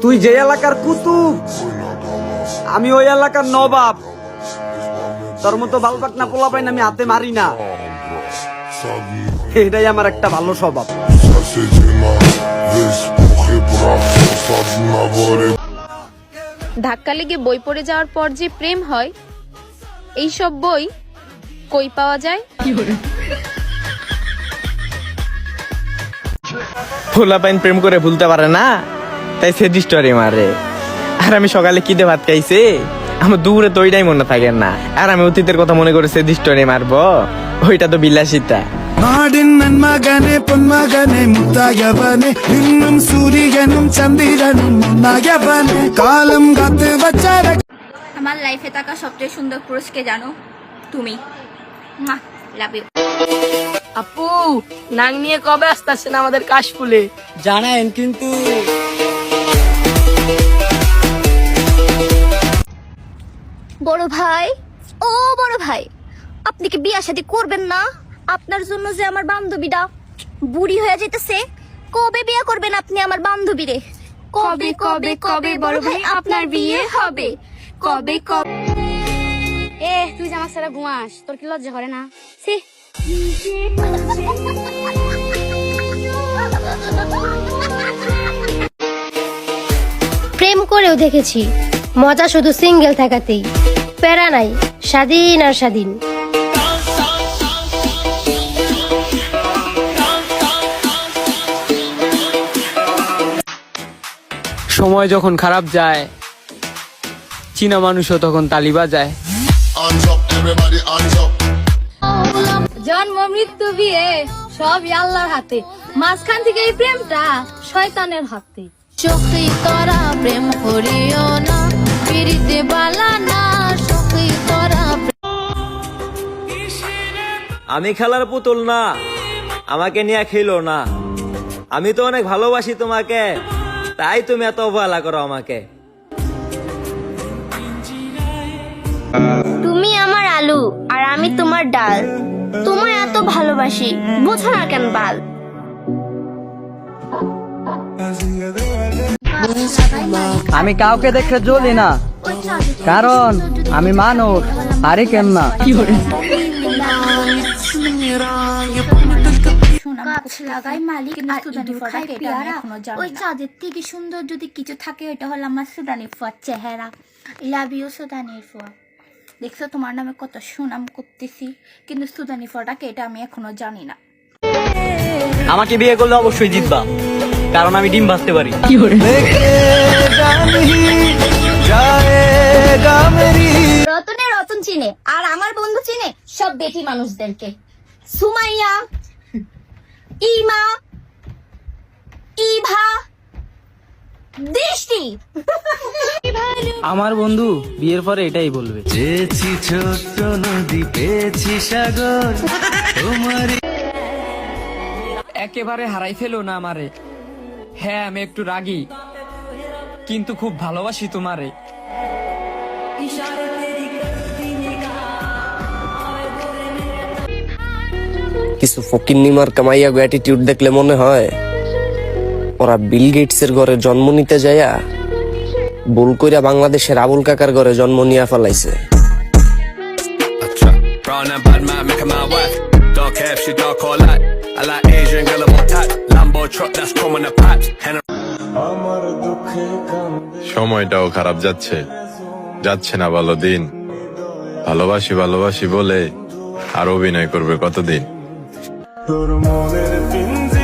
তুই যে এলাকার কুতুব, আমি ওই এলাকার নবাব। তোর মতো বালবাক না পোলা পাইন আমি হাতে মারি না, এটাই আমার একটা ভালো স্বভাব। ধাক্কা লেগে বই পড়ে যাওয়ার পর যে প্রেম হয়, এইসব বই কই পাওয়া যায়? পোলাপাইন প্রেম করে ভুলতে পারে না, তাই সে স্টোরি মারে। আর আমি সকালে কিদে ভাত খাইছে, আমার দূরে তো ওইটাই মনে থাকে না। আর আমি অতীতের কথা মনে করে সে স্টোরি মারবো, ওইটা তো বিলাসিতা। നാടിൻ നന്മകനെ പൊന്മകനെ മുത്തായവനെ നിന്നും സൂര്യനും ചന്ദ്രനും ഒന്നായവനെ കാലം കാത്ത് വച്ച আমার লাইফে থাকা সবচেয়ে সুন্দর পুরুষকে জানো তুমি। Love you. আপু, নাং নিয়ে কবে আসতেছেন আমাদের কাশফুলে? জানেন কিন্তু বড় ভাই, ও বড় ভাই, আপনি কি বিয়ে শাদী করবেন না? আপনার জন্য যে আমার বান্ধবীটা বুড়ি হয়ে যেতেছে, কবে বিয়ে করবেন আপনি আমার বান্ধবীরে? কবে কবে কবে বড় ভাই আপনার বিয়ে হবে? কবে কবে? তুই যে আমার সারা ঘুমাস, তোর কি লজ্জা করে না? ছি। প্রেম করেও দেখেছি, মজা শুধু সিঙ্গেল থাকাতেই, প্যারা নাই, স্বাধীন আর স্বাধীন। সময় যখন খারাপ যায়, চীনা মানুষও তখন তালি বাজায়। জন্ম মৃত্যু বিয়ে সবই আল্লাহর হাতে, মাঝখান থেকে এই প্রেমটা শয়তানের হাতে। সখী তোরা প্রেম করিও না, পিরিতে বালা না, সখী তোরা। আমি খেলার পুতুল না, আমাকে নিয়ে খেলো না। আমি তো অনেক ভালোবাসি তোমাকে, তাই তুমি এত অবহেলা করো আমাকে। তুমি আমার আলু আর আমি তোমার ডাল, তোমায় এত ভালোবাসি, বুঝো না কেন বাল? আমি কাউকে দেখে জ্বলি না, কারণ আমি মানুষ, আরে কেন না। ওই চাঁদের থেকে সুন্দর যদি কিছু থাকে, ওইটা হলো আমার সুদানি ফুয়ার চেহারা। লাভ ইউ সুদানি ফুয়া। দেখছো তোমার নামে কত সুনাম করতেছি, কিন্তু সুদানি ফুয়াটাকে এটা আমি এখনো জানি না। আমাকে বিয়ে করলে অবশ্যই জিতবা, কারণ আমি ডিম ভাজতে পারি। রতনে রতন চিনে, আর আমার বন্ধু চিনে সব বেটি মানুষদেরকে। সুমাইয়া, ইমা, ইভা, দৃষ্টি। আমার বন্ধু বিয়ের পরে এটাই বলবে, চেয়েছি ছোট্ট নদী, পেয়েছি সাগর তোমার। একেবারে হারাই ফেলো না আমারে। হ্যাঁ আমি একটু রাগী, কিন্তু খুব ভালোবাসি তোমারে। কিছু ফকিন্নিমার কামাইয়া অ্যাটিটিউড দেখলে মনে হয় ওরা বিল গেটস এর ঘরে জন্ম নিতে যায়া ভুল কইরা বাংলাদেশের আবুল কাকার ঘরে জন্ম নিয়ে ফেলাইছে। সময়টাও খারাপ যাচ্ছে, যাচ্ছে না ভালো দিন। ভালোবাসি ভালোবাসি বলে আর অভিনয় করবে কতদিন। তোর মনের পিঞ্জে